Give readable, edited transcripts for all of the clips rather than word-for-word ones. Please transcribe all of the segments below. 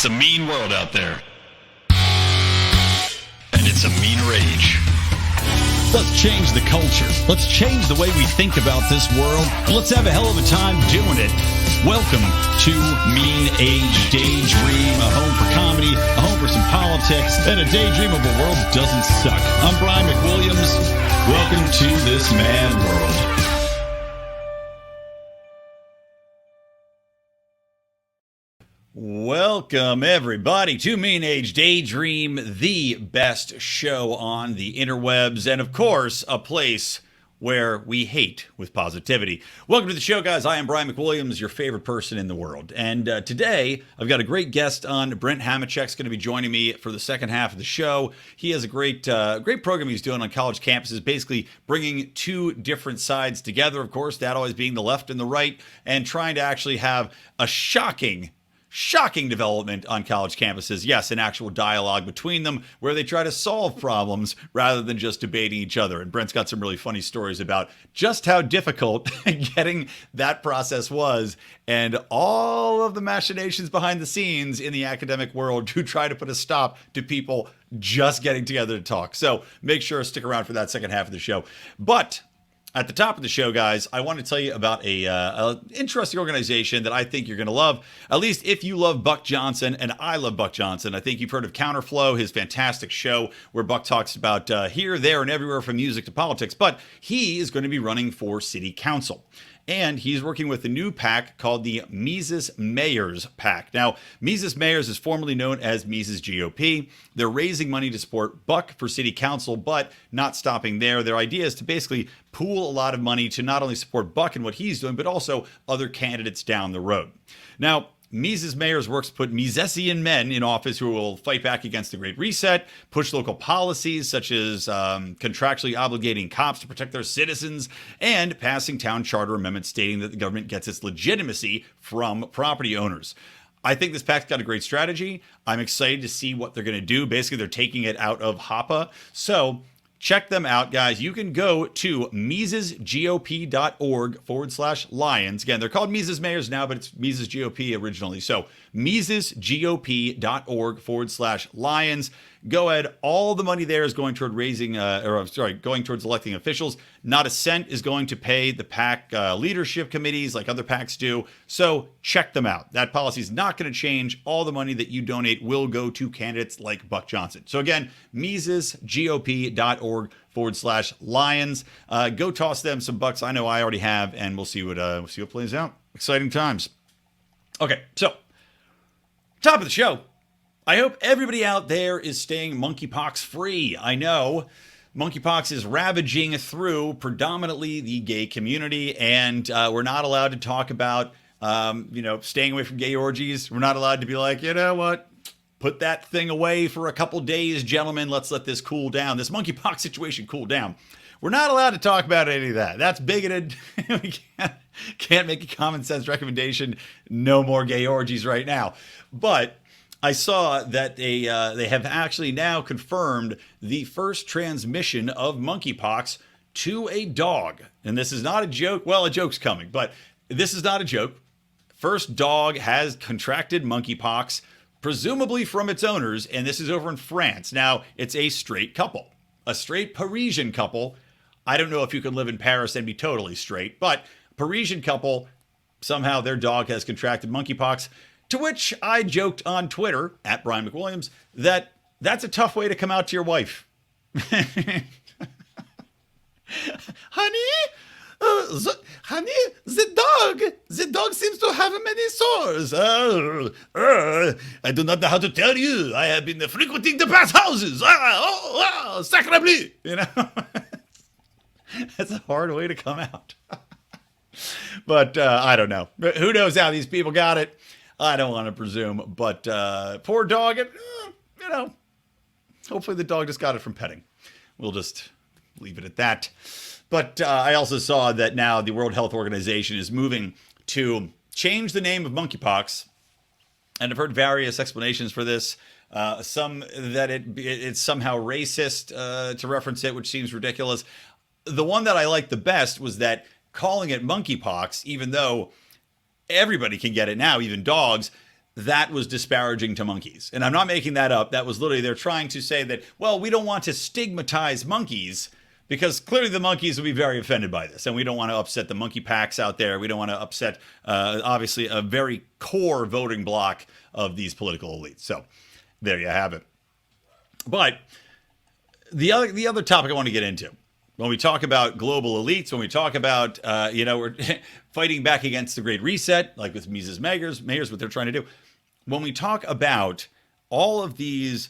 It's a mean world out there. And it's a meaner age. Let's change the culture. Let's change the way we think about this world. And let's have a hell of a time doing it. Welcome to Mean Age Daydream, a home for comedy, a home for some politics, and a daydream of a world that doesn't suck. I'm Brian McWilliams. Welcome to this mad world. Welcome, everybody, to Mean Age Daydream, the best show on the interwebs, and of course, a place where we hate with positivity. Welcome to the show, guys. I am Brian McWilliams, your favorite person in the world. And today, I've got a great guest on. Brent Hamachek's going to be joining me for the second half of the show. He has a great program he's doing on college campuses, basically bringing two different sides together, of course, that always being the left and the right, and trying to actually have a shocking development on college campuses. Yes, an actual dialogue between them where they try to solve problems rather than just debating each other. And Brent's got some really funny stories about just how difficult getting that process was and all of the machinations behind the scenes in the academic world to try to put a stop to people just getting together to talk. So make sure to stick around for that second half of the show. But at the top of the show, guys, I want to tell you about a interesting organization that I think you're going to love, at least if you love Buck Johnson, and I love Buck Johnson. I think you've heard of Counterflow, his fantastic show where Buck talks about here, there, and everywhere from music to politics, but he is going to be running for city council. And he's working with a new PAC called the Mises Mayors PAC. Now, Mises Mayors is formerly known as Mises GOP. They're raising money to support Buck for city council, but not stopping there. Their idea is to basically pool a lot of money to not only support Buck and what he's doing, but also other candidates down the road. Now, Mises Mayors works to put Misesian men in office who will fight back against the Great Reset, push local policies such as contractually obligating cops to protect their citizens, and passing town charter amendments stating that the government gets its legitimacy from property owners. I think this PAC's got a great strategy. I'm excited to see what they're going to do. Basically, they're taking it out of HOPA. So check them out, guys. You can go to misesgop.org/lions. Again, they're called Mises Mayors now, but it's Mises GOP originally. So misesgop.org/lions. Go ahead. All the money there is going toward going towards electing officials. Not a cent is going to pay the PAC leadership committees like other PACs do. So check them out. That policy is not going to change. All the money that you donate will go to candidates like Buck Johnson. So again, misesgop.org/lions. Go toss them some bucks. I know I already have, and we'll see what plays out. Exciting times. Okay, so top of the show. I hope everybody out there is staying monkeypox free. I know monkeypox is ravaging through predominantly the gay community, and we're not allowed to talk about, staying away from gay orgies. We're not allowed to be like, you know what? Put that thing away for a couple days, gentlemen. Let's let this cool down. This monkeypox situation cool down. We're not allowed to talk about any of that. That's bigoted. We can't make a common sense recommendation. No more gay orgies right now. But I saw that they have actually now confirmed the first transmission of monkeypox to a dog. And this is not a joke. Well, a joke's coming, but this is not a joke. First dog has contracted monkeypox, presumably from its owners, and this is over in France. Now, it's a straight couple, a straight Parisian couple. I don't know if you can live in Paris and be totally straight, but Parisian couple, somehow their dog has contracted monkeypox. To which I joked on Twitter, at Brian McWilliams, that's a tough way to come out to your wife. Honey, the dog seems to have many sores. I do not know how to tell you. I have been frequenting the bathhouses. Sacre bleu. You know, that's a hard way to come out. But I don't know. Who knows how these people got it? I don't want to presume, but poor dog, hopefully the dog just got it from petting. We'll just leave it at that. But I also saw that now the World Health Organization is moving to change the name of monkeypox, and I've heard various explanations for this. Some that it's somehow racist to reference it, which seems ridiculous. The one that I liked the best was that calling it monkeypox, even though everybody can get it now, even dogs, that was disparaging to monkeys. And I'm not making that up. That was literally, they're trying to say that, well, we don't want to stigmatize monkeys because clearly the monkeys will be very offended by this. And we don't want to upset the monkey packs out there. We don't want to upset, obviously, a very core voting bloc of these political elites. So there you have it. But the other topic I want to get into, when we talk about global elites, when we talk about, we're fighting back against the Great Reset, like with Mises Mayors, what they're trying to do. When we talk about all of these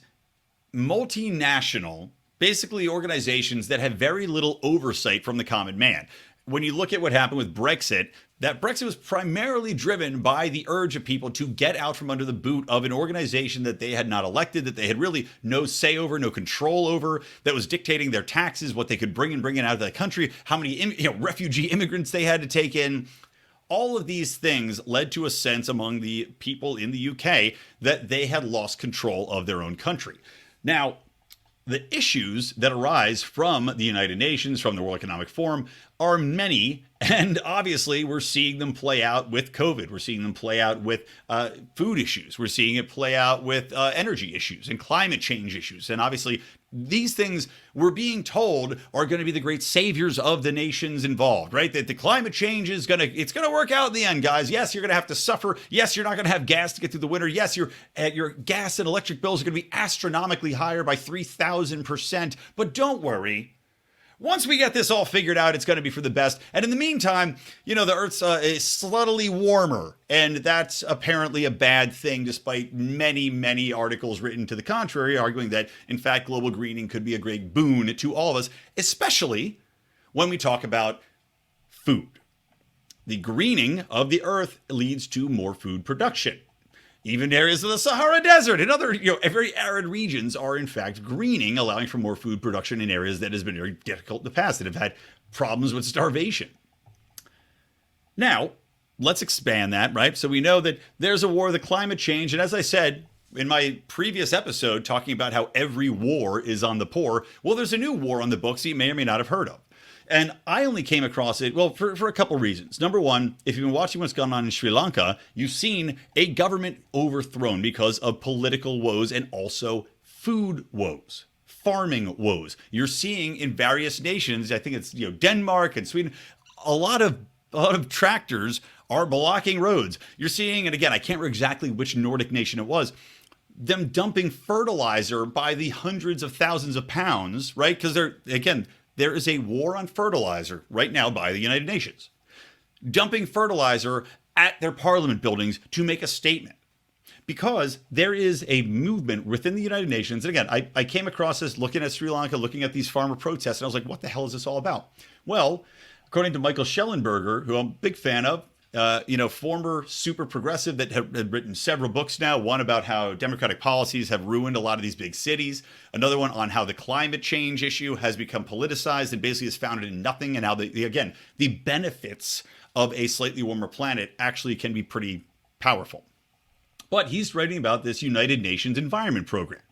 multinational, basically organizations that have very little oversight from the common man. When you look at what happened with Brexit, that Brexit was primarily driven by the urge of people to get out from under the boot of an organization that they had not elected, that they had really no say over, no control over, that was dictating their taxes, what they could bring and out of the country, how many refugee immigrants they had to take in. All of these things led to a sense among the people in the UK that they had lost control of their own country. Now, the issues that arise from the United Nations, from the World Economic Forum, are many, and obviously we're seeing them play out with COVID. We're seeing them play out with food issues. We're seeing it play out with energy issues and climate change issues. And obviously these things we're being told are going to be the great saviors of the nations involved, right? That the climate change is going to work out in the end, guys. Yes, you're going to have to suffer. Yes, you're not going to have gas to get through the winter. Yes, your gas and electric bills are going to be astronomically higher by 3,000%. But don't worry. Once we get this all figured out, it's going to be for the best. And in the meantime, the Earth's is subtly warmer. And that's apparently a bad thing, despite many, many articles written to the contrary, arguing that, in fact, global greening could be a great boon to all of us, especially when we talk about food. The greening of the Earth leads to more food production. Even areas of the Sahara Desert and other, very arid regions are in fact greening, allowing for more food production in areas that has been very difficult in the past, that have had problems with starvation. Now, let's expand that, right? So we know that there's a war of the climate change. And as I said in my previous episode, talking about how every war is on the poor, well, there's a new war on the books that you may or may not have heard of. And I only came across it, well, for a couple reasons. Number one, if you've been watching what's going on in Sri Lanka, you've seen a government overthrown because of political woes and also food woes, farming woes. You're seeing in various nations, I think it's Denmark and Sweden, a lot of tractors are blocking roads. You're seeing, and again, I can't remember exactly which Nordic nation it was, them dumping fertilizer by the hundreds of thousands of pounds, right? Because there is a war on fertilizer right now by the United Nations, dumping fertilizer at their parliament buildings to make a statement, because there is a movement within the United Nations. And again, I came across this looking at Sri Lanka, looking at these farmer protests, and I was like, what the hell is this all about? Well, according to Michael Schellenberger, who I'm a big fan of, former super progressive that had written several books now, one about how democratic policies have ruined a lot of these big cities, another one on how the climate change issue has become politicized and basically is founded in nothing, and how the benefits of a slightly warmer planet actually can be pretty powerful. But he's writing about this United Nations Environment Program,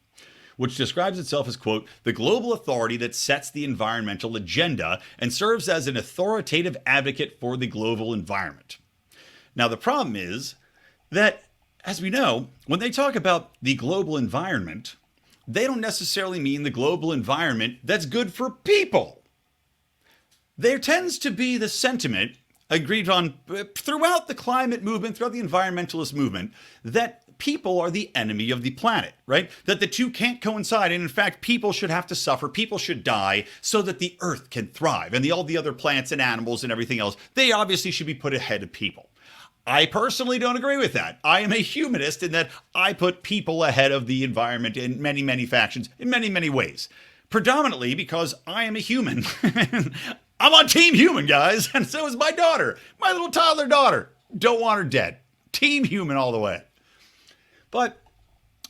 which describes itself as, quote, the global authority that sets the environmental agenda and serves as an authoritative advocate for the global environment. Now, the problem is that, as we know, when they talk about the global environment, they don't necessarily mean the global environment that's good for people. There tends to be the sentiment agreed on throughout the climate movement, throughout the environmentalist movement, that people are the enemy of the planet, right? That the two can't coincide. And in fact, people should have to suffer. People should die so that the earth can thrive. And all the other plants and animals and everything else, they obviously should be put ahead of people. I personally don't agree with that. I am a humanist in that I put people ahead of the environment in many, many factions, in many, many ways. Predominantly because I am a human. I'm on Team Human, guys. And so is my daughter, my little toddler daughter. Don't want her dead. Team Human all the way. But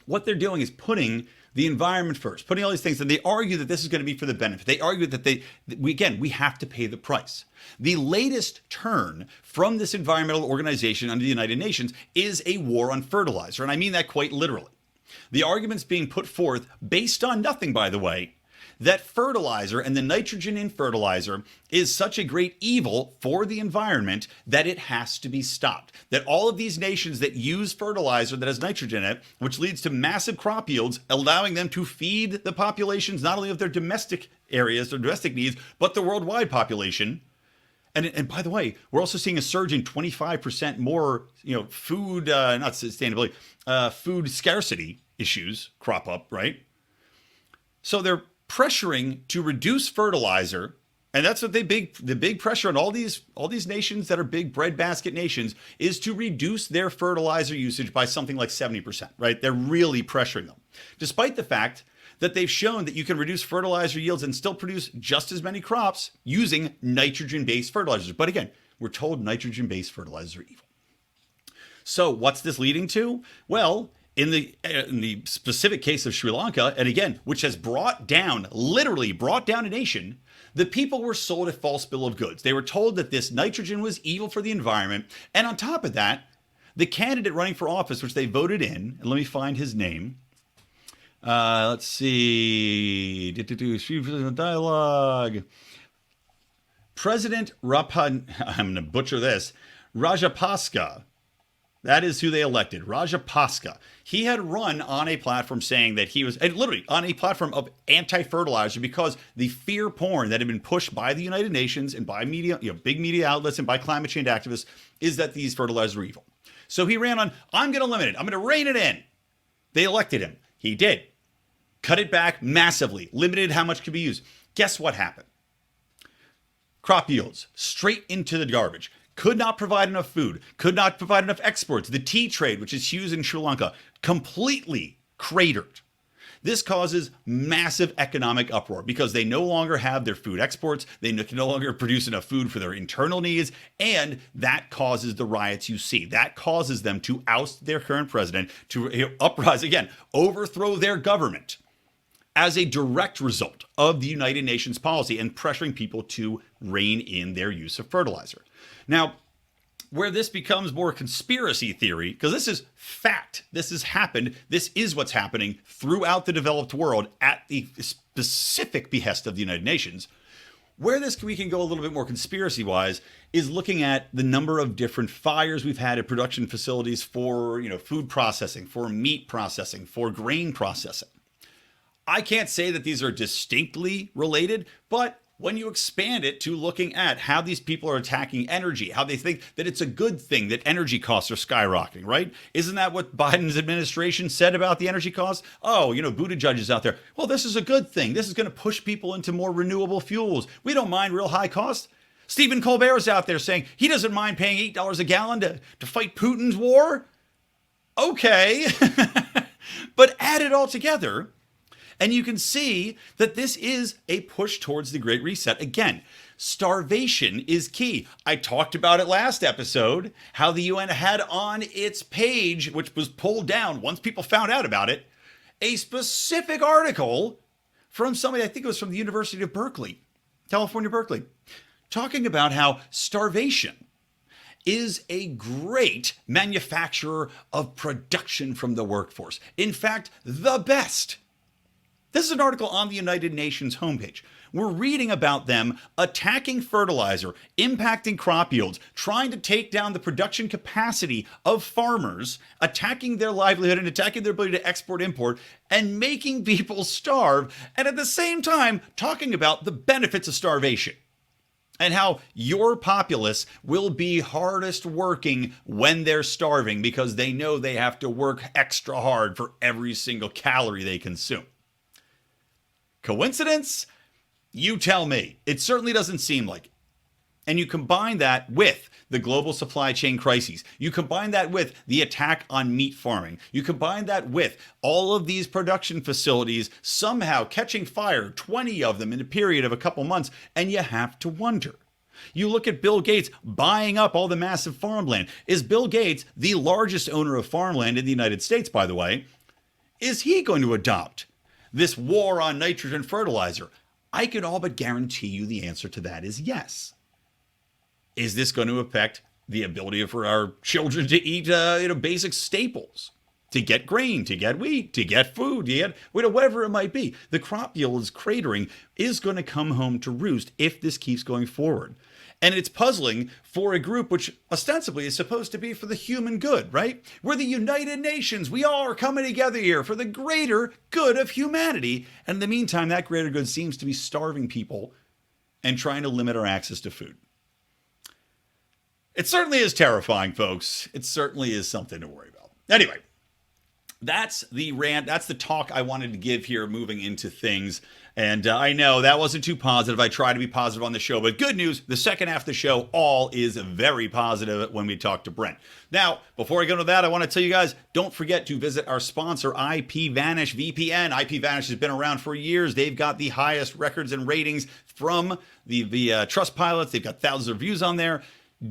what they're doing is putting the environment first, putting all these things, and they argue that this is going to be for the benefit. They argue that we have to pay the price. The latest turn from this environmental organization under the United Nations is a war on fertilizer, and I mean that quite literally. The arguments being put forth based on nothing, by the way, that fertilizer and the nitrogen in fertilizer is such a great evil for the environment that it has to be stopped. That all of these nations that use fertilizer that has nitrogen in it, which leads to massive crop yields, allowing them to feed the populations not only of their domestic areas, their domestic needs, but the worldwide population. And by the way, we're also seeing a surge in 25% more, food, not sustainability, food scarcity issues crop up, right? So they're pressuring to reduce fertilizer, and that's what the big pressure on all these nations that are big breadbasket nations is to reduce their fertilizer usage by something like 70%, right? They're really pressuring them, despite the fact that they've shown that you can reduce fertilizer yields and still produce just as many crops using nitrogen-based fertilizers. But again, we're told nitrogen-based fertilizers are evil. So what's this leading to? Well, in the specific case of Sri Lanka, and again, which has literally brought down a nation, the people were sold a false bill of goods. They were told that this nitrogen was evil for the environment. And on top of that, the candidate running for office, which they voted in, and let me find his name. Let's see. Dialogue. President I'm going to butcher this. Rajapaksa. That is who they elected, Rajapaksa. He had run on a platform saying that he was, and literally on a platform of anti-fertilizer, because the fear porn that had been pushed by the United Nations and by media, big media outlets and by climate change activists is that these fertilizers are evil. So he ran on, I'm going to limit it. I'm going to rein it in. They elected him. He did. Cut it back massively, limited how much could be used. Guess what happened? Crop yields straight into the garbage. Could not provide enough food, could not provide enough exports. The tea trade, which is huge in Sri Lanka, completely cratered. This causes massive economic uproar because they no longer have their food exports. They can no longer produce enough food for their internal needs. And that causes the riots you see. That causes them to oust their current president, to uprise again, overthrow their government as a direct result of the United Nations policy and pressuring people to rein in their use of fertilizer. Now, where this becomes more conspiracy theory, because this is fact, this has happened, this is what's happening throughout the developed world at the specific behest of the United Nations. Where we can go a little bit more conspiracy-wise is looking at the number of different fires we've had at production facilities for, food processing, for meat processing, for grain processing. I can't say that these are distinctly related, but when you expand it to looking at how these people are attacking energy, how they think that it's a good thing that energy costs are skyrocketing, right? Isn't that what Biden's administration said about the energy costs? Oh, Buttigieg is out there. Well, this is a good thing. This is going to push people into more renewable fuels. We don't mind real high costs. Stephen Colbert's out there saying he doesn't mind paying $8 a gallon to fight Putin's war. Okay. But add it all together, and you can see that this is a push towards the Great Reset. Again, starvation is key. I talked about it last episode, how the UN had on its page, which was pulled down once people found out about it, a specific article from somebody, I think it was from the University of Berkeley, California, Berkeley, talking about how starvation is a great manufacturer of production from the workforce. In fact, the best. This is an article on the United Nations homepage. We're reading about them attacking fertilizer, impacting crop yields, trying to take down the production capacity of farmers, attacking their livelihood and attacking their ability to export, import, and making people starve, and at the same time talking about the benefits of starvation and how your populace will be hardest working when they're starving because they know they have to work extra hard for every single calorie they consume. Coincidence? You tell me. It certainly doesn't seem like it. And you combine that with the global supply chain crises. You combine that with the attack on meat farming. You combine that with all of these production facilities somehow catching fire, 20 of them in a period of a couple months, and you have to wonder. You look at Bill Gates buying up all the massive farmland. Is Bill Gates the largest owner of farmland in the United States, by the way? Is he going to adopt this war on nitrogen fertilizer? I can all but guarantee you the answer to that is yes. Is this going to affect the ability for our children to eat basic staples? to get grain, to get wheat, to get food, to get whatever it might be. The crop yield is cratering, is going to come home to roost if this keeps going forward. And it's puzzling for a group which ostensibly is supposed to be for the human good, right? We're the United Nations. We all are coming together here for the greater good of humanity. And in the meantime, that greater good seems to be starving people and trying to limit our access to food. It certainly is terrifying, folks. It certainly is something to worry about. Anyway, that's the rant. That's the talk I wanted to give here moving into things. And I know that wasn't too positive. I try to be positive on the show. But good news, the second half of the show all is very positive when we talk to Brent. Now, before I go into that, I want to tell you guys, don't forget to visit our sponsor, IPVanish VPN. IPVanish has been around for years. They've got the highest records and ratings from the Trust Pilots. They've got thousands of reviews on there.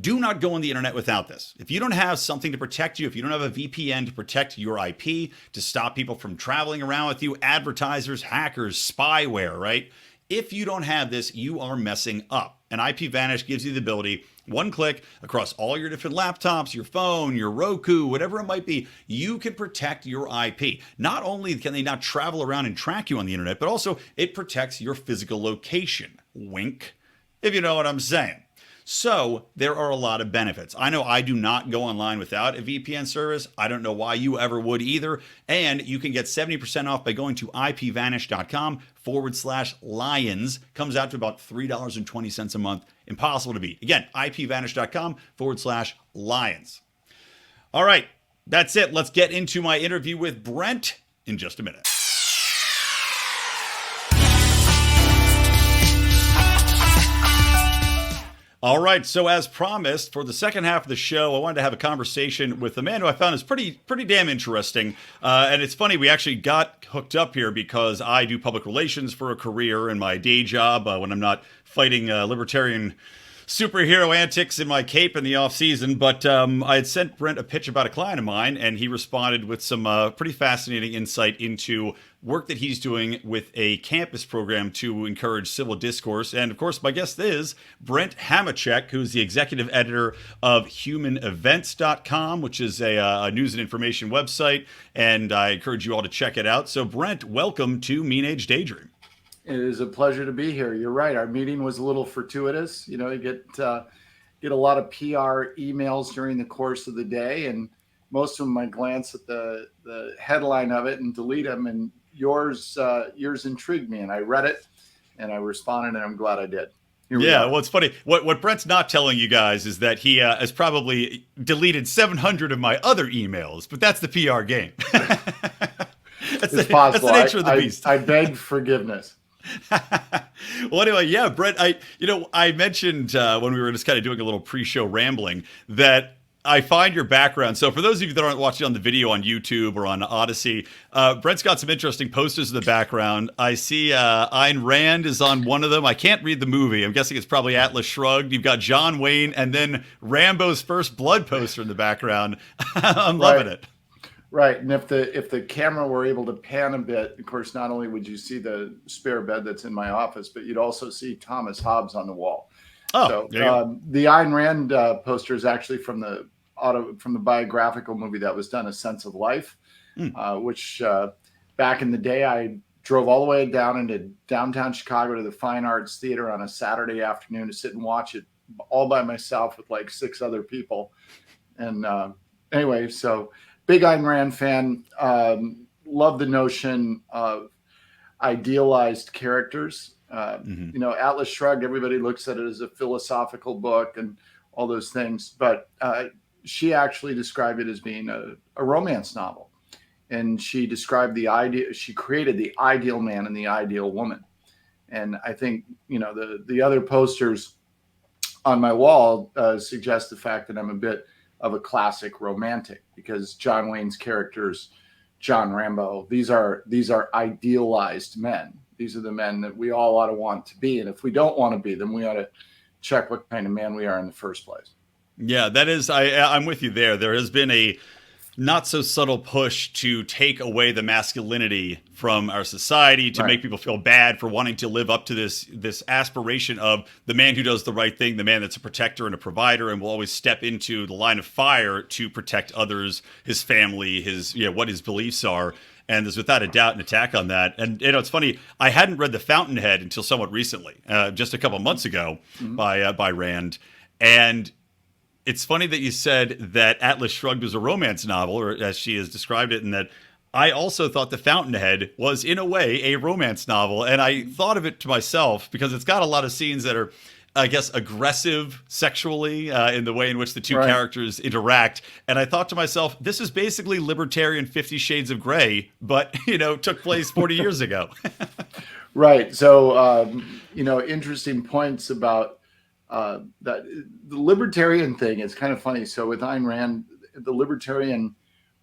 Do not go on the internet without this. If you don't have something to protect you, if you don't have a VPN to protect your IP, to stop people from traveling around with you, advertisers, hackers, spyware, right? If you don't have this, you are messing up. And IPVanish gives you the ability, one click across all your different laptops, your phone, your Roku, whatever it might be, you can protect your IP. Not only can they not travel around and track you on the internet, but also it protects your physical location. Wink, if you know what I'm saying. So there are a lot of benefits. I know I do not go online without a VPN service. I don't know why you ever would either. And you can get 70% off by going to ipvanish.com/lions. Comes out to about $3.20 a month. Impossible to beat. Again, ipvanish.com/lions. All right, that's it. Let's get into my interview with Brent in just a minute. All right, so as promised, for the second half of the show, I wanted to have a conversation with a man who I found is pretty damn interesting. And it's funny, we actually got hooked up here because I do public relations for a career in my day job when I'm not fighting libertarian superhero antics in my cape in the off season. But I had sent Brent a pitch about a client of mine, and he responded with some pretty fascinating insight into work that he's doing with a campus program to encourage civil discourse. And of course, my guest is Brent Hamachek, who's the executive editor of humanevents.com, which is a news and information website. And I encourage you all to check it out. So Brent, welcome to Mean Age Daydream. It is a pleasure to be here. You're right. Our meeting was a little fortuitous. You know, you get a lot of PR emails during the course of the day, and most of them I glance at the headline of it and delete them. And yours intrigued me, and I read it and I responded, and I'm glad I did. Yeah, well, it's funny. What Brent's not telling you guys is that he has probably deleted 700 of my other emails, but that's the PR game. That's the nature of the beast. I beg forgiveness. Well, anyway, yeah, Brent, I mentioned when we were just kind of doing a little pre-show rambling that I find your background. So for those of you that aren't watching on the video on YouTube or on Odyssey, Brent's got some interesting posters in the background. I see Ayn Rand is on one of them. I can't read the movie. I'm guessing it's probably Atlas Shrugged. You've got John Wayne and then Rambo's First Blood poster in the background. I'm loving it. Right. And if the camera were able to pan a bit, of course, not only would you see the spare bed that's in my office, but you'd also see Thomas Hobbes on the wall. Oh, so the Ayn Rand poster is actually from the biographical movie that was done, A Sense of Life, which back in the day, I drove all the way down into downtown Chicago to the Fine Arts Theater on a Saturday afternoon to sit and watch it all by myself with like 6 other people. And anyway, so big Ayn Rand fan, love the notion of idealized characters. You know, Atlas Shrugged, everybody looks at it as a philosophical book and all those things, but she actually described it as being a romance novel. And she described she created the ideal man and the ideal woman. And I think, you know, the other posters on my wall suggest the fact that I'm a bit of a classic romantic, because John Wayne's characters, John Rambo, these are idealized men. These are the men that we all ought to want to be. And if we don't want to be them, we ought to check what kind of man we are in the first place. Yeah, that is, I'm with you there. There has been a not so subtle push to take away the masculinity from our society, to make people feel bad for wanting to live up to this aspiration of the man who does the right thing, the man that's a protector and a provider and will always step into the line of fire to protect others, his family, his what his beliefs are. And there's without a doubt an attack on that. And it's funny, I hadn't read The Fountainhead until somewhat recently, just a couple months ago, by Rand. And it's funny that you said that Atlas Shrugged was a romance novel, or as she has described it, and that I also thought The Fountainhead was, in a way, a romance novel. And I thought of it to myself because it's got a lot of scenes that are, I guess, aggressive sexually in the way in which the two characters interact. And I thought to myself, this is basically libertarian 50 Shades of Grey, but, took place 40 years ago. Right. So, interesting points about that. The libertarian thing is kind of funny. So with Ayn Rand, the libertarian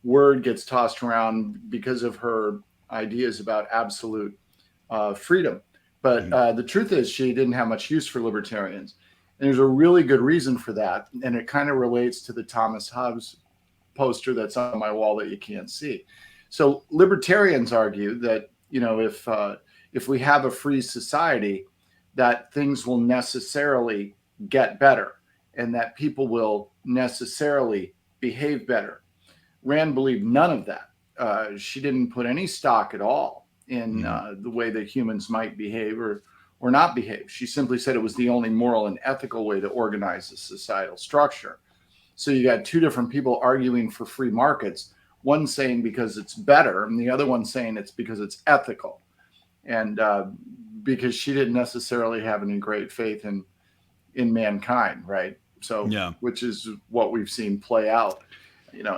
word gets tossed around because of her ideas about absolute freedom. But the truth is she didn't have much use for libertarians. And there's a really good reason for that. And it kind of relates to the Thomas Hobbes poster that's on my wall that you can't see. So libertarians argue that, if we have a free society, that things will necessarily get better and that people will necessarily behave better. Rand believed none of that. She didn't put any stock at all in the way that humans might behave or not behave. She simply said it was the only moral and ethical way to organize a societal structure. So you got two different people arguing for free markets, one saying because it's better and the other one saying it's because it's ethical. And because she didn't necessarily have any great faith in mankind, right? So, which is what we've seen play out.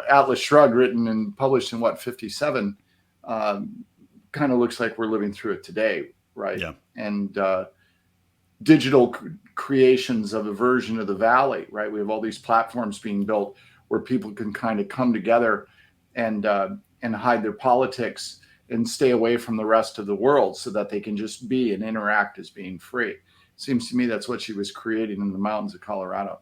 Atlas Shrugged, written and published in 57, kind of looks like we're living through it today, right? Yeah. And digital creations of a version of the Valley, right? We have all these platforms being built where people can kind of come together and hide their politics and stay away from the rest of the world so that they can just be and interact as being free. Seems to me that's what she was creating in the mountains of Colorado.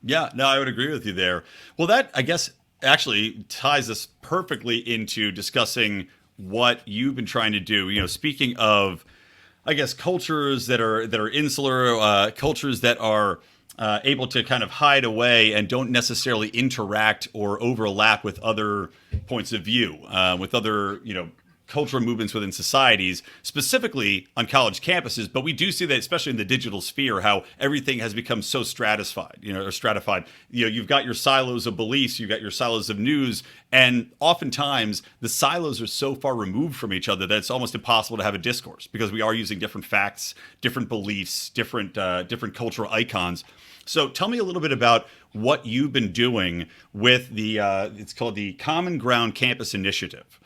Yeah, no, I would agree with you there. Well, that, I guess, actually ties us perfectly into discussing what you've been trying to do. Speaking of, I guess, cultures that are insular, cultures that are able to kind of hide away and don't necessarily interact or overlap with other points of view, with other, cultural movements within societies, specifically on college campuses. But we do see that, especially in the digital sphere, how everything has become so stratified. You've got your silos of beliefs, you've got your silos of news, and oftentimes the silos are so far removed from each other that it's almost impossible to have a discourse because we are using different facts, different beliefs, different cultural icons. So tell me a little bit about what you've been doing with the it's called the Common Ground Campus Initiative.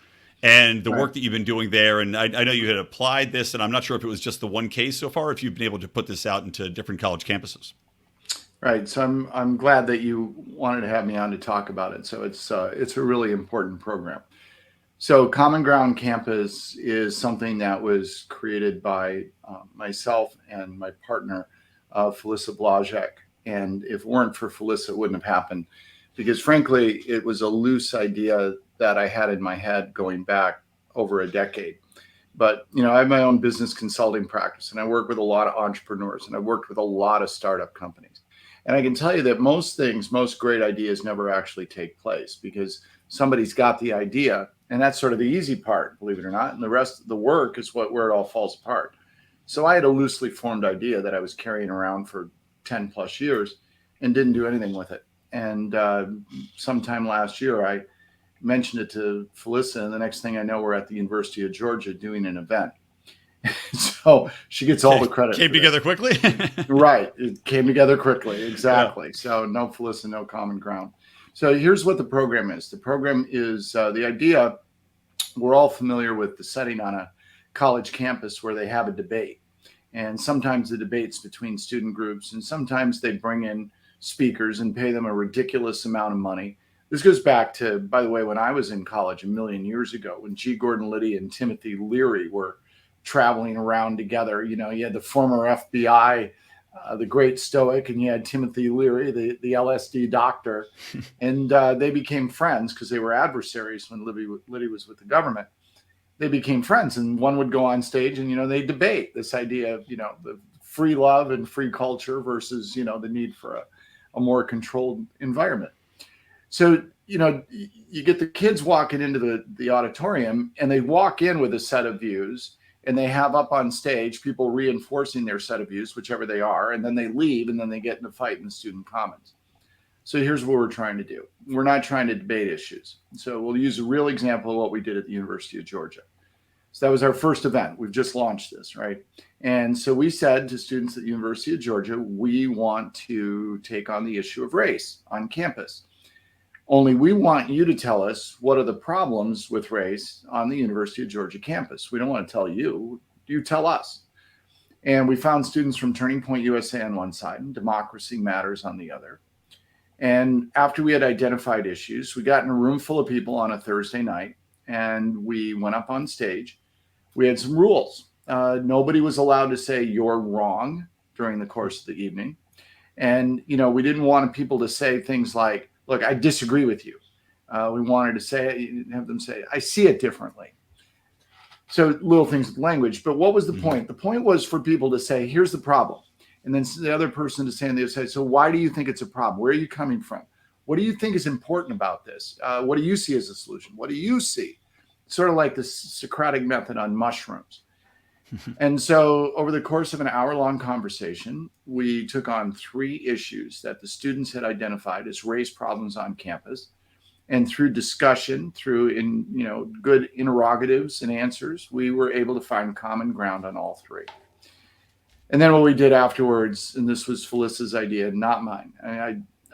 And the work that you've been doing there, and I know you had applied this, and I'm not sure if it was just the one case so far, or if you've been able to put this out into different college campuses. Right. So I'm glad that you wanted to have me on to talk about it. So it's a really important program. So Common Ground Campus is something that was created by myself and my partner, Felissa Blazek. And if it weren't for Felissa, it wouldn't have happened. Because frankly, it was a loose idea that I had in my head going back over a decade. But, I have my own business consulting practice and I work with a lot of entrepreneurs and I worked with a lot of startup companies. And I can tell you that most great ideas never actually take place because somebody's got the idea and that's sort of the easy part, believe it or not. And the rest of the work is where it all falls apart. So I had a loosely formed idea that I was carrying around for 10 plus years and didn't do anything with it. And sometime last year, I mentioned it to Felissa, and the next thing I know, we're at the University of Georgia doing an event. So she gets all the credit. Came together quickly? Right. It came together quickly. Exactly. Yeah. So no Felissa, no Common Ground. So here's what the program is. The program is the idea. We're all familiar with the setting on a college campus where they have a debate. And sometimes the debate's between student groups, and sometimes they bring in speakers and pay them a ridiculous amount of money. This goes back to, by the way, when I was in college a million years ago, when G. Gordon Liddy and Timothy Leary were traveling around together. You had the former FBI the great Stoic, and you had Timothy Leary, the LSD doctor, and they became friends because they were adversaries when Liddy was with the government. They became friends, and one would go on stage and, they debate this idea of, the free love and free culture versus, the need for a more controlled environment. So, you get the kids walking into the auditorium, and they walk in with a set of views, and they have up on stage people reinforcing their set of views, whichever they are, and then they leave, and then they get in a fight in the student commons. So here's what we're trying to do. We're not trying to debate issues. So we'll use a real example of what we did at the University of Georgia. So that was our first event. We've just launched this, right? And so we said to students at the University of Georgia, we want to take on the issue of race on campus. Only we want you to tell us what are the problems with race on the University of Georgia campus. We don't want to tell you. You tell us. And we found students from Turning Point USA on one side and Democracy Matters on the other. And after we had identified issues, we got in a room full of people on a Thursday night, and we went up on stage. We had some rules. Nobody was allowed to say you're wrong during the course of the evening. And, we didn't want people to say things like, look, I disagree with you. We wanted to have them say, I see it differently. So little things with language. But what was the point? The point was for people to say, here's the problem. And then the other person to say on the other side, so why do you think it's a problem? Where are you coming from? What do you think is important about this? What do you see as a solution? What do you see? Sort of like the Socratic method on mushrooms. And so over the course of an hour-long conversation, we took on 3 issues that the students had identified as race problems on campus. And through discussion, good interrogatives and answers, we were able to find common ground on all 3. And then what we did afterwards, and this was Felissa's idea, not mine.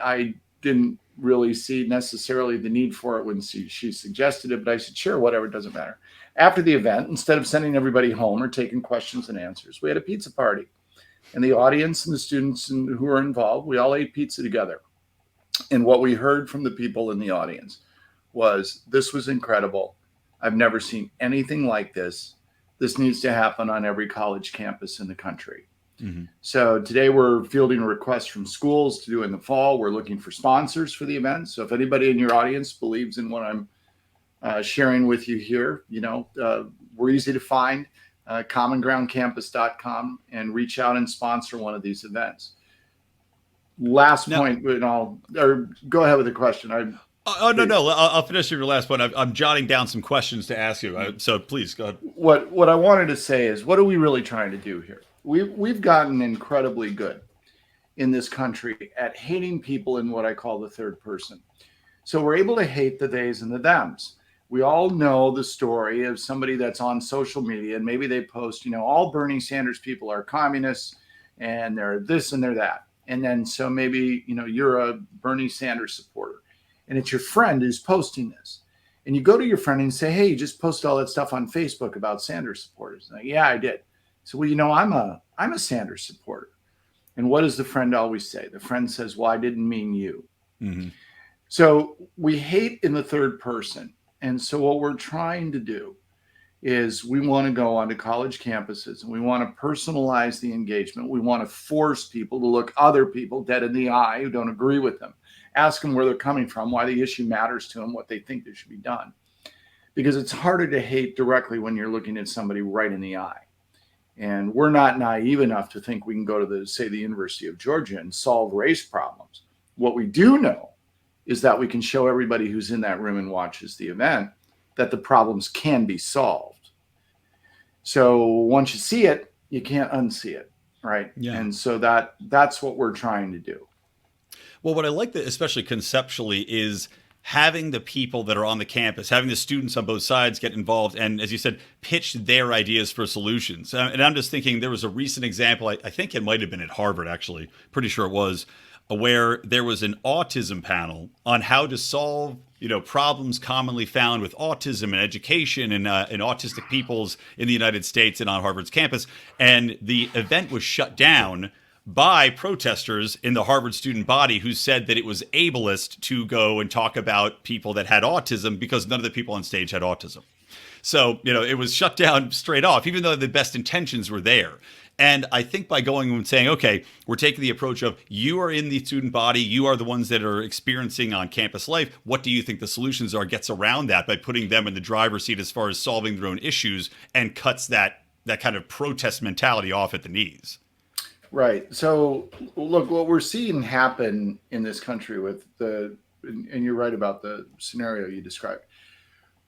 I didn't really see necessarily the need for it when she suggested it, but I said, sure, whatever, it doesn't matter. After the event, instead of sending everybody home or taking questions and answers, we had a pizza party. And the audience and the students who were involved, we all ate pizza together. And what we heard from the people in the audience was, this was incredible. I've never seen anything like this. This needs to happen on every college campus in the country. Mm-hmm. So today we're fielding requests from schools to do in the fall. We're looking for sponsors for the event. So if anybody in your audience believes in what I'm sharing with you here, we're easy to find, commongroundcampus.com, and reach out and sponsor one of these events. Last point, or go ahead with the question. No. I'll finish your last point. I'm jotting down some questions to ask you. So please go ahead. What I wanted to say is, what are we really trying to do here? We've gotten incredibly good in this country at hating people in what I call the third person. So we're able to hate the theys and the thems. We all know the story of somebody that's on social media, and maybe they post, all Bernie Sanders people are communists and they're this and they're that. And then so maybe, you're a Bernie Sanders supporter, and it's your friend who's posting this. And you go to your friend and say, hey, you just posted all that stuff on Facebook about Sanders supporters. Like, yeah, I did. So, well, I'm a Sanders supporter. And what does the friend always say? The friend says, well, I didn't mean you. Mm-hmm. So we hate in the third person. And so what we're trying to do is we want to go onto college campuses, and we want to personalize the engagement. We want to force people to look other people dead in the eye who don't agree with them. Ask them where they're coming from, why the issue matters to them, what they think that should be done. Because it's harder to hate directly when you're looking at somebody right in the eye. And we're not naive enough to think we can go to the University of Georgia and solve race problems. What we do know is that we can show everybody who's in that room and watches the event that the problems can be solved. So once you see it, you can't unsee it, right? Yeah. And so that's what we're trying to do. Well, what I like, that especially conceptually, is having the people that are on the campus, having the students on both sides get involved and, as you said, pitch their ideas for solutions. And I'm just thinking, there was a recent example, I think it might have been at Harvard, actually, pretty sure it was, where there was an autism panel on how to solve problems commonly found with autism and education and autistic peoples in the United States and on Harvard's campus. And the event was shut down by protesters in the Harvard student body who said that it was ableist to go and talk about people that had autism because none of the people on stage had autism. So, it was shut down straight off, even though the best intentions were there. And I think by going and saying, okay, we're taking the approach of you are in the student body, you are the ones that are experiencing on campus life. What do you think the solutions are? Gets around that by putting them in the driver's seat as far as solving their own issues, and cuts that kind of protest mentality off at the knees. Right. So look, what we're seeing happen in this country with and you're right about the scenario you described.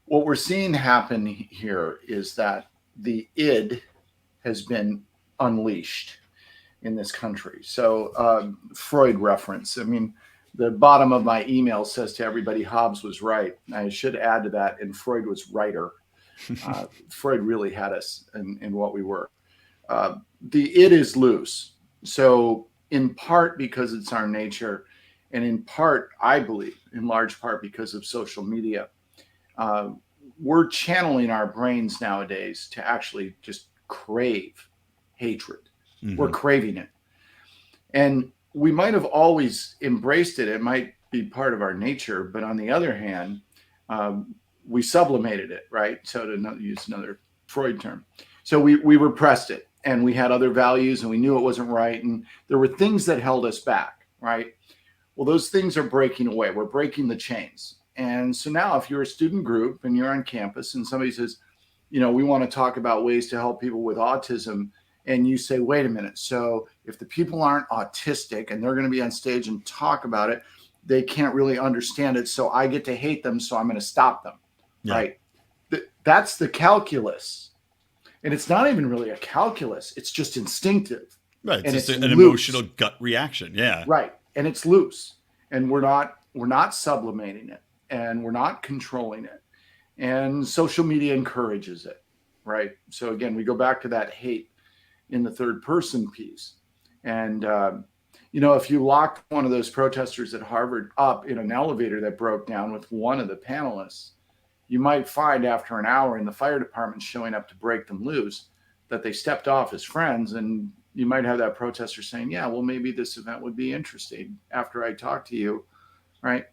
What we're seeing happen here is that the id has been unleashed in this country. So Freud reference. I mean, the bottom of my email says to everybody, Hobbes was right. I should add to that, and Freud was righter. Freud really had us in what we were. The id is loose. So in part because it's our nature, and in part, I believe, in large part because of social media, we're channeling our brains nowadays to actually just crave hatred. Mm-hmm. We're craving it. And we might have always embraced it. It might be part of our nature. But on the other hand, we sublimated it, right? So to use another Freud term. So we repressed it, and we had other values, and we knew it wasn't right. And there were things that held us back, right? Well, those things are breaking away. We're breaking the chains. And so now if you're a student group and you're on campus and somebody says, we want to talk about ways to help people with autism, and you say, wait a minute. So if the people aren't autistic and they're going to be on stage and talk about it, they can't really understand it. So I get to hate them. So I'm going to stop them. Yeah. Right. That's the calculus. And it's not even really a calculus. It's just instinctive. Right. It's just an emotional gut reaction. Yeah. Right. And it's loose. And we're not sublimating it, and we're not controlling it. And social media encourages it. Right. So again, we go back to that hate in the third person piece. And, if you locked one of those protesters at Harvard up in an elevator that broke down with one of the panelists, you might find after an hour in the fire department showing up to break them loose that they stepped off as friends. And you might have that protester saying, yeah, well, maybe this event would be interesting after I talk to you. Right.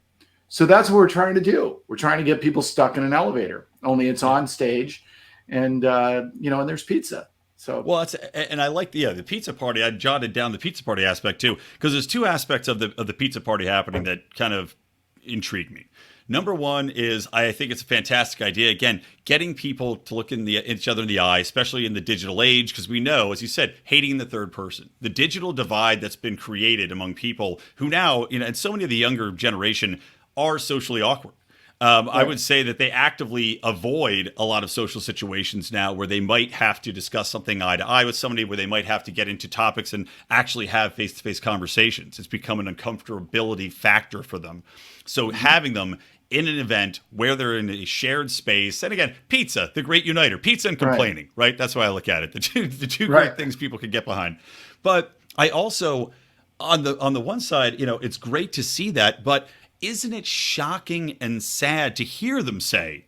So that's what we're trying to do. We're trying to get people stuck in an elevator, only it's on stage, and, and there's pizza. So well, and I like the pizza party. I jotted down the pizza party aspect too, because there's two aspects of the pizza party happening that kind of intrigue me. Number one is I think it's a fantastic idea. Again, getting people to look each other in the eye, especially in the digital age, because we know, as you said, hating the third person, the digital divide that's been created among people who now, and so many of the younger generation are socially awkward. Right. I would say that they actively avoid a lot of social situations now where they might have to discuss something eye to eye with somebody, where they might have to get into topics and actually have face-to-face conversations. It's become an uncomfortability factor for them. So having them in an event where they're in a shared space, and again, pizza, the great uniter, pizza and complaining, right? That's why I look at it. The two great things people can get behind. But I also, on the one side, it's great to see that, but isn't it shocking and sad to hear them say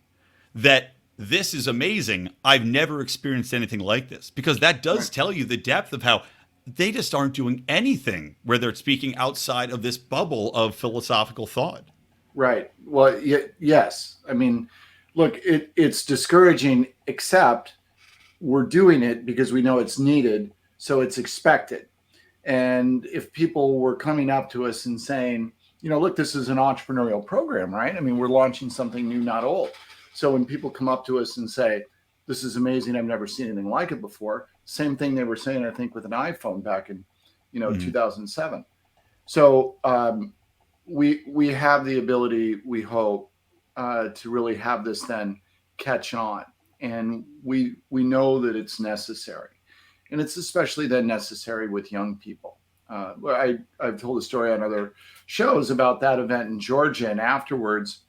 that this is amazing? I've never experienced anything like this, because that does tell you the depth of how they just aren't doing anything where they're speaking outside of this bubble of philosophical thought. Right. Well, yes. I mean, look, it's discouraging, except we're doing it because we know it's needed. So it's expected. And if people were coming up to us and saying, look, this is an entrepreneurial program, right? I mean, we're launching something new, not old. So when people come up to us and say, this is amazing, I've never seen anything like it before. Same thing they were saying, I think, with an iPhone back in, 2007. So we have the ability, we hope, to really have this then catch on. And we know that it's necessary. And it's especially then necessary with young people. I've told a story on other shows about that event in Georgia, and afterwards,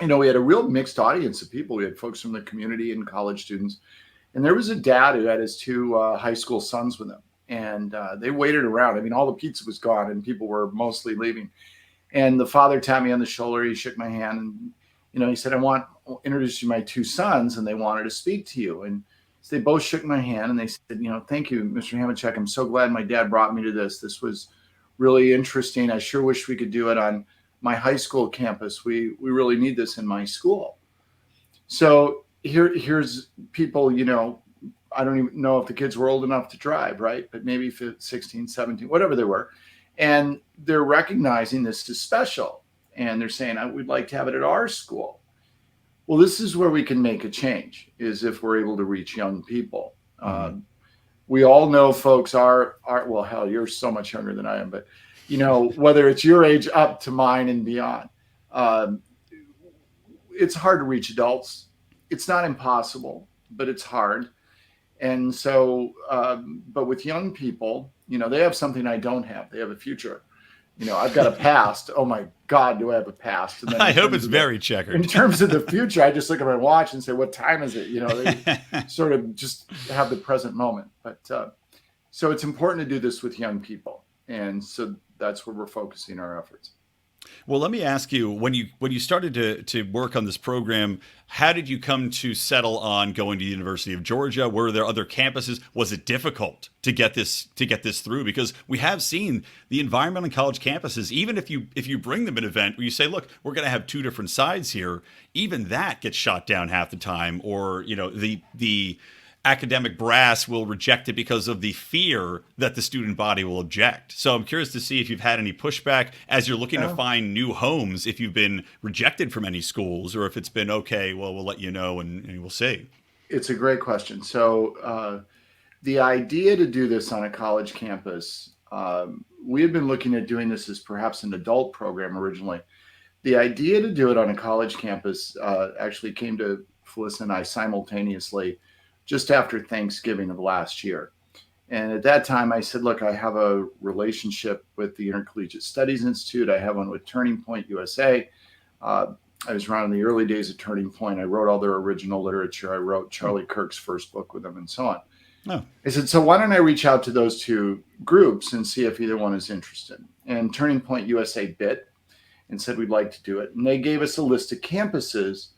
we had a real mixed audience of people. We had folks from the community and college students, and there was a dad who had his two high school sons with him, and they waited around. I mean, all the pizza was gone, and people were mostly leaving. And the father tapped me on the shoulder. He shook my hand, and he said, "I want to introduce you to my two sons, and they wanted to speak to you." And so they both shook my hand and they said, "Thank you, Mr. Hamachek. I'm so glad my dad brought me to this. This was really interesting. I sure wish we could do it on my high school campus. We really need this in my school." So here's people, I don't even know if the kids were old enough to drive, right? But maybe 16, 17, whatever they were. And they're recognizing this is special. And they're saying, we'd like to have it at our school. Well, this is where we can make a change, is if we're able to reach young people. We all know folks are, well, hell, you're so much younger than I am, but, whether it's your age up to mine and beyond, it's hard to reach adults. It's not impossible, but it's hard. And so, but with young people, they have something I don't have. They have a future. I've got a past. Oh my God, do I have a past? And then I hope it's very checkered. In terms of the future, I just look at my watch and say, what time is it? They sort of just have the present moment. But so it's important to do this with young people. And so that's where we're focusing our efforts. Well, let me ask you, when you started to work on this program, how did you come to settle on going to the University of Georgia? Were there other campuses? Was it difficult to get this through? Because we have seen the environment on college campuses, even if you bring them an event where you say, look, we're going to have two different sides here, even that gets shot down half the time, or the academic brass will reject it because of the fear that the student body will object. So I'm curious to see if you've had any pushback as you're looking to find new homes, if you've been rejected from any schools, or if it's been, okay, well, we'll let you know and we'll see. It's a great question. So the idea to do this on a college campus, we had been looking at doing this as perhaps an adult program originally. The idea to do it on a college campus actually came to Felicity and I simultaneously just after Thanksgiving of last year. And at that time, I said, look, I have a relationship with the Intercollegiate Studies Institute. I have one with Turning Point USA. I was around in the early days of Turning Point. I wrote all their original literature. I wrote Charlie Kirk's first book with them and so on. Oh. I said, so why don't I reach out to those two groups and see if either one is interested? And Turning Point USA bit and said, we'd like to do it. And they gave us a list of campuses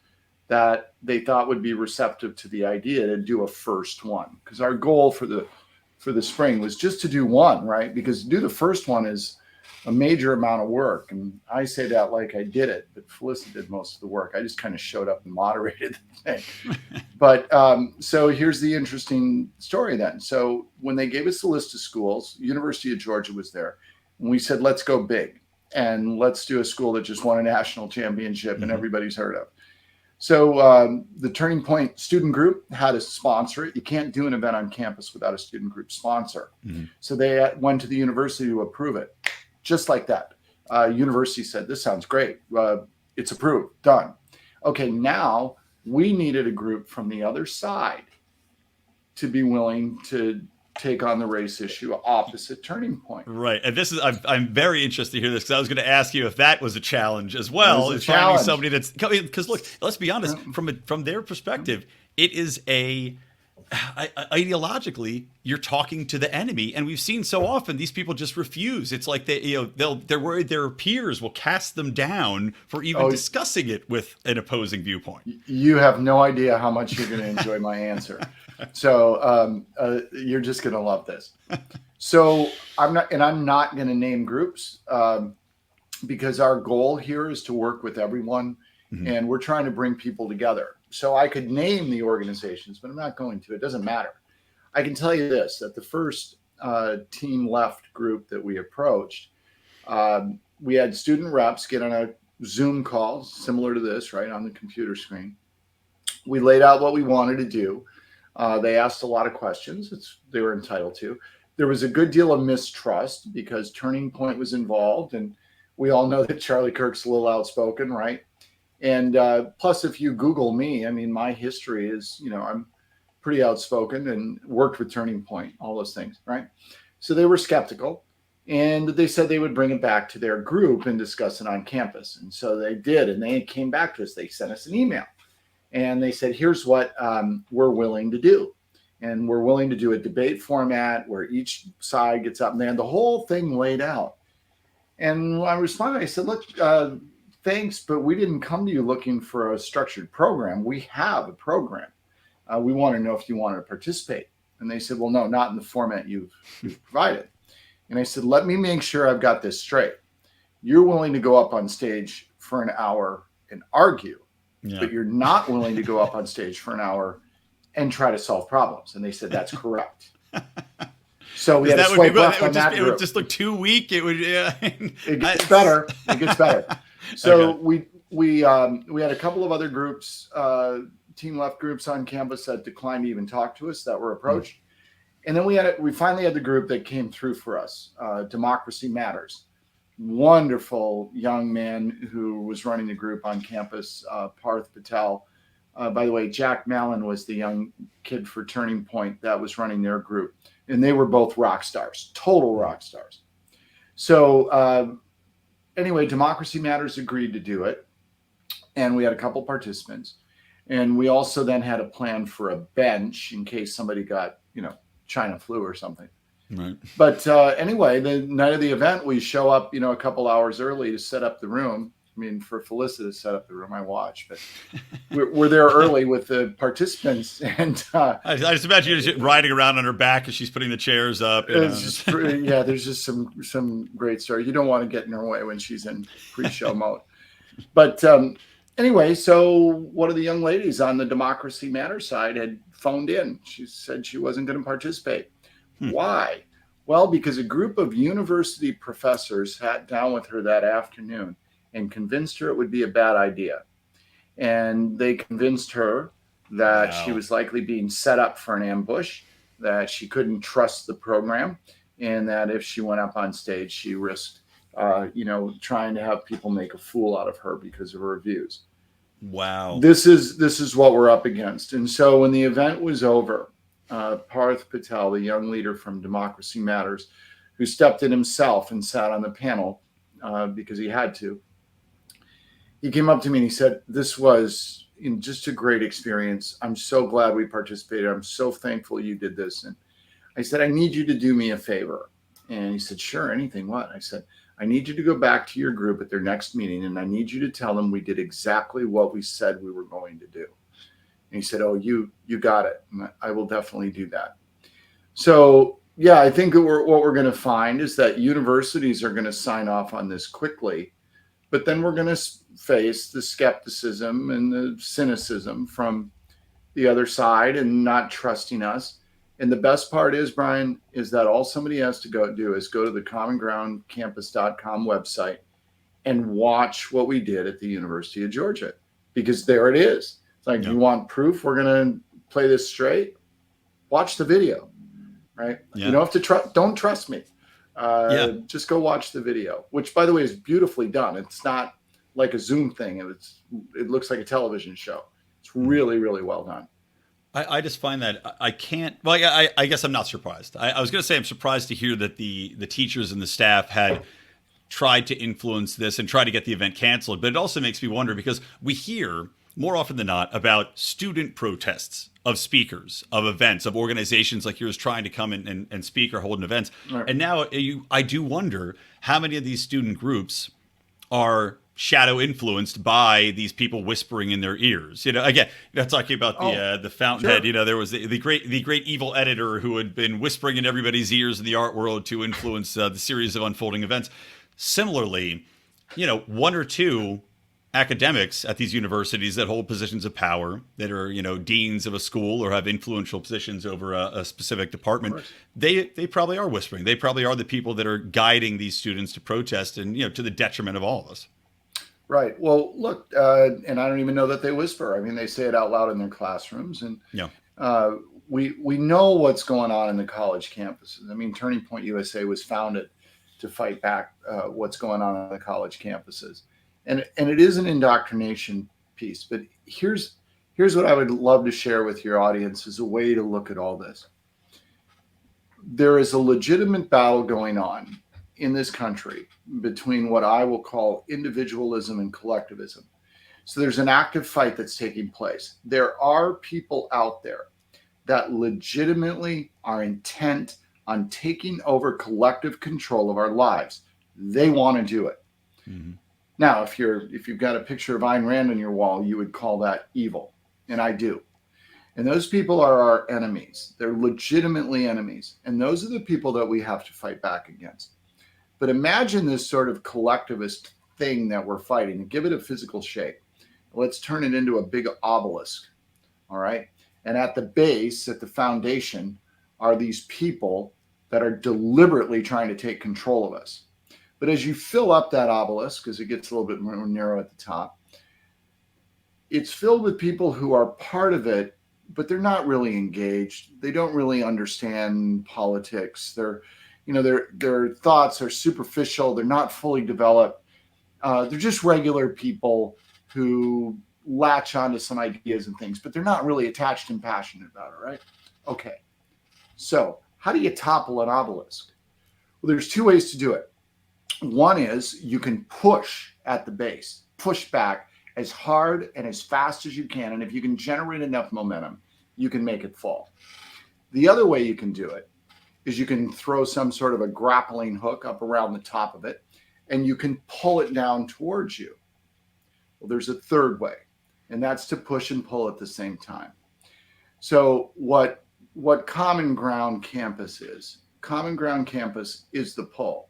that they thought would be receptive to the idea to do a first one. Because our goal for the spring was just to do one, right? Because to do the first one is a major amount of work. And I say that like I did it, but Felicity did most of the work. I just kind of showed up and moderated the thing. But so here's the interesting story then. So when they gave us a list of schools, University of Georgia was there. And we said, let's go big. And let's do a school that just won a national championship and everybody's heard of. So the Turning Point student group had to sponsor it. You can't do an event on campus without a student group sponsor. So they went to the university to approve it, just like that. University said, this sounds great. It's approved, done. Okay, now we needed a group from the other side to be willing to take on the race issue opposite Turning Point. Right. And this is, I'm very interested to hear this, because I was going to ask you if that was a challenge as well. It was a finding challenge. somebody that's, because look, let's be honest, from their perspective, it is ideologically, you're talking to the enemy, and we've seen so often these people just refuse. It's like they're worried their peers will cast them down for even discussing it with an opposing viewpoint. You have no idea how much you're going to enjoy my answer. So you're just going to love this. So I'm not going to name groups because our goal here is to work with everyone, and we're trying to bring people together. So I could name the organizations, but I'm not going to. It doesn't matter. I can tell you this, that the first Team Left group that we approached, we had student reps get on a Zoom call similar to this, right, on the computer screen. We laid out what we wanted to do. They asked a lot of questions they were entitled to. There was a good deal of mistrust because Turning Point was involved, and we all know that Charlie Kirk's a little outspoken, right? And plus, if you Google me, I mean, my history is, I'm pretty outspoken and worked with Turning Point, all those things, right? So they were skeptical, and they said they would bring it back to their group and discuss it on campus. And so they did, and they came back to us. They sent us an email, and they said, here's what we're willing to do. And we're willing to do a debate format where each side gets up, and they had the whole thing laid out. And I responded, I said, look, thanks, but we didn't come to you looking for a structured program. We have a program. We want to know if you want to participate. And they said, well, no, not in the format you've provided. And I said, let me make sure I've got this straight. You're willing to go up on stage for an hour and argue, but you're not willing to go up on stage for an hour and try to solve problems. And they said, that's correct. So we had that to swipe left on just, that it would just look too weak. It would. It gets better. It gets better. So okay. we had a couple of other groups, team left groups on campus that declined to even talk to us, that were approached. And then we finally had the group that came through for us, Democracy Matters. Wonderful young man who was running the group on campus, Parth Patel. By the way, Jack Mallon was the young kid for Turning Point that was running their group. And they were both rock stars, total rock stars. So anyway, Democracy Matters agreed to do it. And we had a couple participants. And we also then had a plan for a bench in case somebody got, China flu or something. Right. But anyway, the night of the event, we show up, a couple hours early to set up the room. I mean, for Felissa to set up the room, I watch, but we're there early with the participants. And I just imagine you just riding around on her back as she's putting the chairs up. There's just some great story. You don't want to get in her way when she's in pre-show mode. But anyway, so one of the young ladies on the Democracy Matters side had phoned in. She said she wasn't going to participate. Why? Well, because a group of university professors sat down with her that afternoon and convinced her it would be a bad idea. And they convinced her that she was likely being set up for an ambush, that she couldn't trust the program, and that if she went up on stage, she risked, trying to have people make a fool out of her because of her views. Wow. This is what we're up against. And so when the event was over, Parth Patel, the young leader from Democracy Matters, who stepped in himself and sat on the panel because he had to, he came up to me and he said, this was just a great experience. I'm so glad we participated. I'm so thankful you did this. And I said, I need you to do me a favor. And he said, sure, anything. What? I said, I need you to go back to your group at their next meeting, and I need you to tell them we did exactly what we said we were going to do. And he said, oh, you got it. And I will definitely do that. So, yeah, I think what we're going to find is that universities are going to sign off on this quickly, but then we're going to face the skepticism and the cynicism from the other side and not trusting us. And the best part is, Brian, is that all somebody has to go do is go to the commongroundcampus.com website and watch what we did at the University of Georgia, because there it is. It's like, you want proof? We're going to play this straight. Watch the video, right? Yeah. You don't have to don't trust me. Just go watch the video, which, by the way, is beautifully done. It's not like a Zoom thing. It looks like a television show. It's really, really well done. I just find that I can't. Well, I guess I'm not surprised. I was going to say I'm surprised to hear that the teachers and the staff had tried to influence this and try to get the event canceled. But it also makes me wonder, because we hear more often than not about student protests of speakers, of events, of organizations like yours trying to come in and speak or hold an event. Right. And now I do wonder how many of these student groups are shadow influenced by these people whispering in their ears. Again, talking about the Fountainhead. Sure. There was the great evil editor who had been whispering in everybody's ears in the art world to influence the series of unfolding events. Similarly, one or two academics at these universities that hold positions of power, that are deans of a school or have influential positions over a specific department, they probably are whispering. They probably are the people that are guiding these students to protest, and to the detriment of all of us. Right. Well, look, and I don't even know that they whisper. I mean, they say it out loud in their classrooms, and we know what's going on in the college campuses. I mean, Turning Point USA was founded to fight back what's going on the college campuses, and it is an indoctrination piece. But here's what I would love to share with your audience as a way to look at all this. There is a legitimate battle going on in this country between what I will call individualism and collectivism. So there's an active fight that's taking place. There are people out there that legitimately are intent on taking over collective control of our lives. They want to do it. Mm-hmm. Now, if you've got a picture of Ayn Rand on your wall, you would call that evil. And I do. And those people are our enemies. They're legitimately enemies. And those are the people that we have to fight back against. But imagine this sort of collectivist thing that we're fighting, and give it a physical shape. Let's turn it into a big obelisk. All right. And at the base, at the foundation, are these people that are deliberately trying to take control of us. But as you fill up that obelisk, because it gets a little bit more narrow at the top, it's filled with people who are part of it, but they're not really engaged. They don't really understand politics. Their thoughts are superficial. They're not fully developed. They're just regular people who latch onto some ideas and things, but they're not really attached and passionate about it, right? Okay. So how do you topple an obelisk? Well, there's two ways to do it. One is you can push at the base, push back as hard and as fast as you can. And if you can generate enough momentum, you can make it fall. The other way you can do it is you can throw some sort of a grappling hook up around the top of it, and you can pull it down towards you. Well, there's a third way, and that's to push and pull at the same time. So what Common Ground Campus is the pull.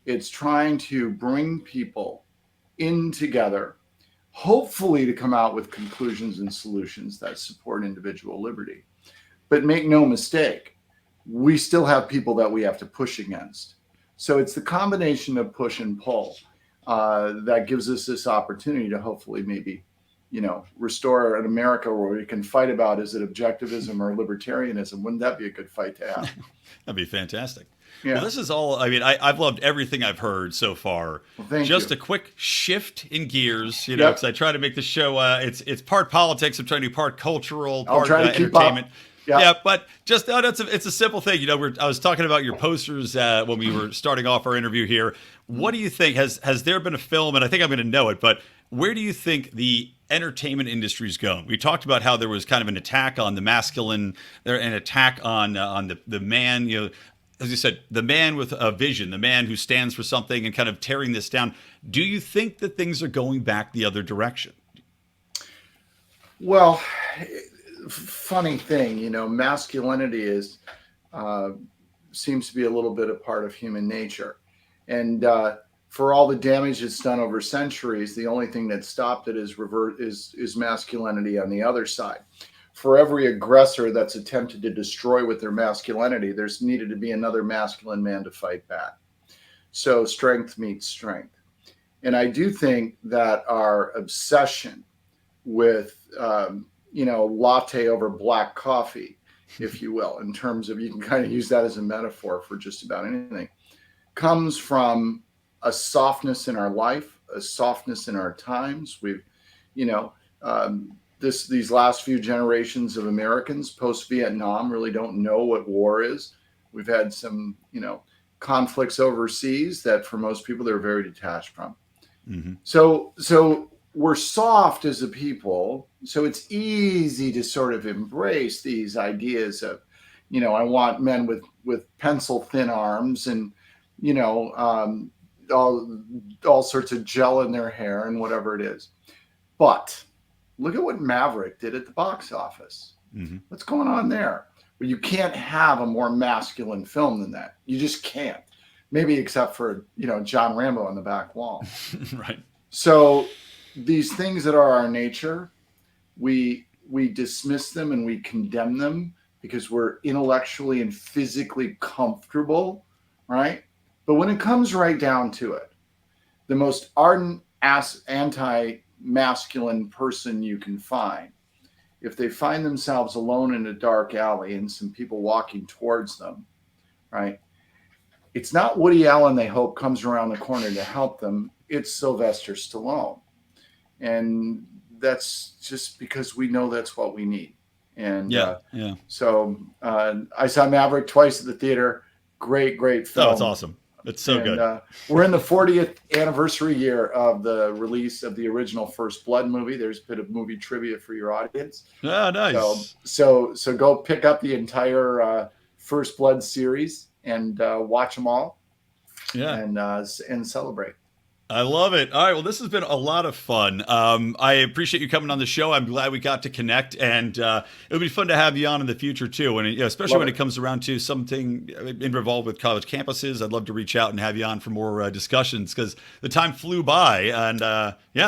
It's trying to bring people in together, hopefully to come out with conclusions and solutions that support individual liberty. But make no mistake, we still have people that we have to push against. So it's the combination of push and pull that gives us this opportunity to hopefully maybe, restore an America where we can fight about, is it objectivism or libertarianism? Wouldn't that be a good fight to have? That'd be fantastic. Yeah. Well, this is all, I've loved everything I've heard so far. Well, Just you. a quick shift in gears, because I try to make the show, it's part politics, I'm trying to do part cultural, I'll part try to keep entertainment. up. Yeah, but just it's a simple thing. I was talking about your posters when we were starting off our interview here. What do you think? Has there been a film, and I think I'm going to know it, but where do you think the entertainment industry is going? We talked about how there was kind of an attack on the masculine, an attack on the man, as you said, the man with a vision, the man who stands for something and kind of tearing this down. Do you think that things are going back the other direction? Well, funny thing, masculinity seems to be a little bit a part of human nature. And for all the damage it's done over centuries, the only thing that stopped it is masculinity on the other side. For every aggressor that's attempted to destroy with their masculinity, there's needed to be another masculine man to fight back. So strength meets strength. And I do think that our obsession with, latte over black coffee, if you will, in terms of, you can kind of use that as a metaphor for just about anything, comes from a softness in our life, a softness in our times. We've, these last few generations of Americans post-Vietnam really don't know what war is. We've had some, conflicts overseas that for most people they're very detached from. Mm-hmm. So we're soft as a people, so it's easy to sort of embrace these ideas of, I want men with pencil thin arms and, all sorts of gel in their hair and whatever it is. But look at what Maverick did at the box office. Mm-hmm. What's going on there? Well, you can't have a more masculine film than that. You just can't. Maybe except for, John Rambo on the back wall. Right. So these things that are our nature, we dismiss them and we condemn them because we're intellectually and physically comfortable, right? But when it comes right down to it, the most ardent anti-masculine person you can find, if they find themselves alone in a dark alley and some people walking towards them, right? It's not Woody Allen they hope comes around the corner to help them. It's Sylvester Stallone. And that's just because we know that's what we need. And so I saw Maverick twice at the theater. Great film. Oh, it's awesome. It's so good. We're in the 40th anniversary year of the release of the original First Blood movie. There's a bit of movie trivia for your audience. Oh, nice. So go pick up the entire First Blood series and watch them all. Yeah. And celebrate. I love it. All right. Well, this has been a lot of fun. I appreciate you coming on the show. I'm glad we got to connect, and it'll be fun to have you on in the future too. And especially when it comes around to something involved with college campuses, I'd love to reach out and have you on for more discussions because the time flew by. And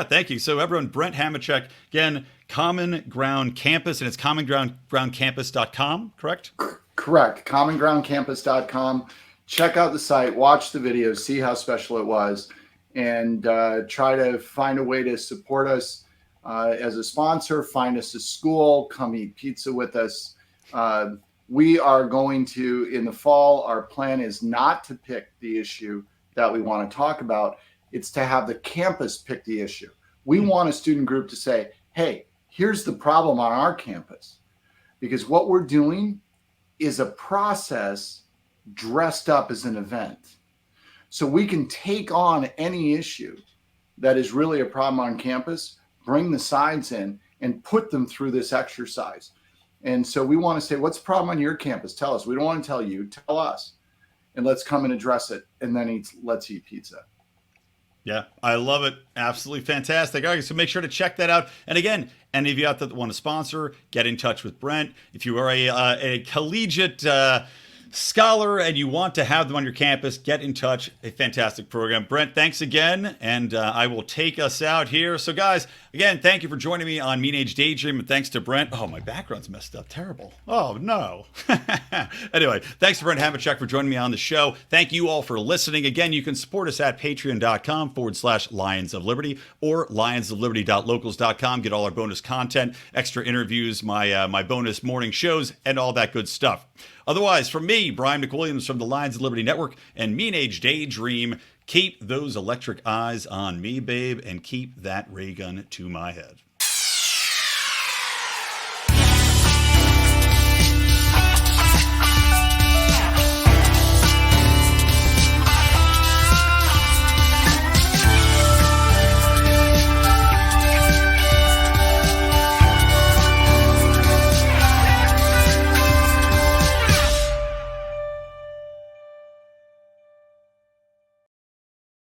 thank you. So everyone, Brent Hamachek, again, Common Ground Campus, and it's commongroundcampus.com, correct? Correct. commongroundcampus.com. Check out the site, watch the videos, see how special it was, and try to find a way to support us as a sponsor. Find us a school, come eat pizza with us. We are going to, in the fall, our plan is not to pick the issue that we want to talk about. It's to have the campus pick the issue. We want a student group to say, hey, here's the problem on our campus. Because what we're doing is a process dressed up as an event. So we can take on any issue that is really a problem on campus, bring the sides in, and put them through this exercise. And so we want to say, what's the problem on your campus? Tell us. We don't want to tell you. Tell us. And let's come and address it. And then let's eat pizza. Yeah, I love it. Absolutely fantastic. All right, so make sure to check that out. And again, any of you out there that want to sponsor, get in touch with Brent. If you are a collegiate scholar and you want to have them on your campus, get in touch. A fantastic program. Brent, thanks again, and I will take us out here. So guys, again, thank you for joining me on Mean Age Daydream, and thanks to Brent. Oh, my background's messed up. Terrible. Oh, no. Anyway, thanks to Brent Hamachek for joining me on the show. Thank you all for listening. Again, you can support us at patreon.com/Lions of Liberty or lionsofliberty.locals.com. Get all our bonus content, extra interviews, my bonus morning shows, and all that good stuff. Otherwise, from me, Brian McWilliams from the Lions of Liberty Network and Mean Age Daydream, keep those electric eyes on me, babe, and keep that ray gun to my head.